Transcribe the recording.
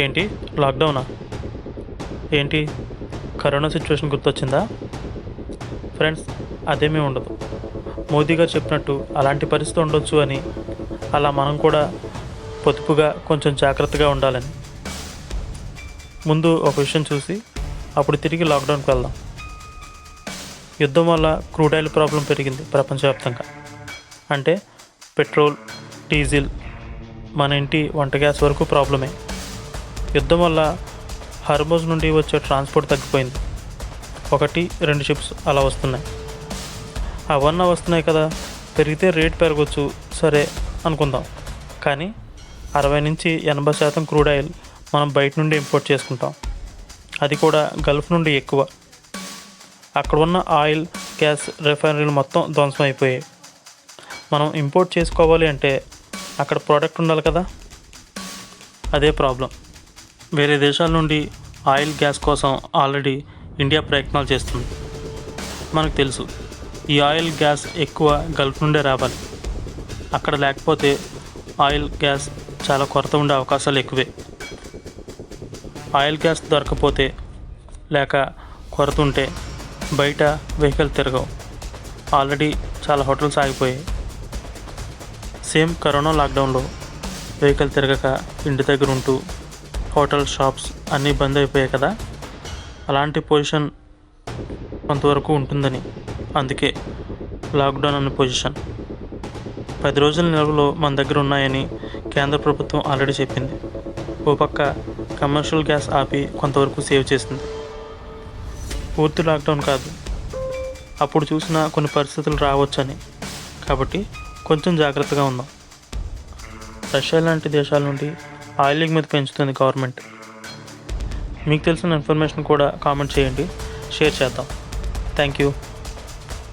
ఏంటి లాక్డౌనా? ఏంటి corona situation గుర్తొచ్చిందా? ఫ్రెండ్స్, అదేమీ ఉండదు. మోదీ గారు చెప్పినట్టు అలాంటి పరిస్థితి ఉండొచ్చు అని, అలా మనం కూడా పొదుపుగా కొంచెం జాగ్రత్తగా ఉండాలని. ముందు ఒక విషయం చూసి అప్పుడు తిరిగి లాక్డౌన్కి వెళ్దాం. యుద్ధం వల్ల క్రూడ్ ఆయిల్ ప్రాబ్లం పెరిగింది ప్రపంచవ్యాప్తంగా. అంటే పెట్రోల్, డీజిల్, మన ఇంటి వంట గ్యాస్ వరకు ప్రాబ్లమే. యుద్ధం వల్ల హర్మోజ్ నుండి వచ్చే ట్రాన్స్పోర్ట్ తగ్గిపోయింది. 1-2 షిప్స్ అలా వస్తున్నాయి. అవన్నీ వస్తున్నాయి కదా, పెరిగితే రేట్ పెరగవచ్చు, సరే అనుకుందాం. కానీ 60-80% క్రూడ్ ఆయిల్ మనం బయట నుండి ఇంపోర్ట్ చేసుకుంటాం. అది కూడా గల్ఫ్ నుండి ఎక్కువ. అక్కడ ఉన్న ఆయిల్, గ్యాస్ రిఫైనరీలు మొత్తం ధ్వంసం అయిపోయాయి. మనం ఇంపోర్ట్ చేసుకోవాలి అంటే అక్కడ ప్రోడక్ట్ ఉండాలి కదా. అదే ప్రాబ్లం. వేరే దేశాల నుండి ఆయిల్, గ్యాస్ కోసం ఆల్రెడీ ఇండియా ప్రయత్నాలు చేస్తుంది. మనకు తెలుసు, ఈ ఆయిల్, గ్యాస్ ఎక్కువ గల్ఫ్ నుండే రావాలి. అక్కడ లేకపోతే ఆయిల్, గ్యాస్ చాలా కొరత ఉండే అవకాశాలు ఎక్కువే. ఆయిల్, గ్యాస్ దొరకపోతే లేక కొరత ఉంటే బయట వెహికల్ తిరగవు. ఆల్రెడీ చాలా హోటల్స్ ఆగిపోయాయి. సేమ్ కరోనా లాక్డౌన్లో వెహికల్ తిరగక ఇంటి దగ్గర ఉంటూ హోటల్, షాప్స్ అన్నీ బంద్ అయిపోయాయి కదా. అలాంటి పొజిషన్ కొంతవరకు ఉంటుందని, అందుకే లాక్డౌన్ అనే పొజిషన్. 10 రోజుల నిల్వలు మన దగ్గర ఉన్నాయని కేంద్ర ప్రభుత్వం ఆల్రెడీ చెప్పింది. ఓ పక్క కమర్షియల్ గ్యాస్ ఆపి కొంతవరకు సేవ్ చేసింది. పూర్తి లాక్డౌన్ కాదు, అప్పుడు చూసిన కొన్ని పరిస్థితులు రావచ్చని. కాబట్టి కొంచెం జాగ్రత్తగా ఉందాం. రష్యా లాంటి దేశాల నుండి ఆయిల్ ఎగుమతి పెంచుతుంది గవర్నమెంట్. మీకు తెలిసిన ఇన్ఫర్మేషన్ కూడా కామెంట్ చేయండి, షేర్ చేద్దాం. Thank you.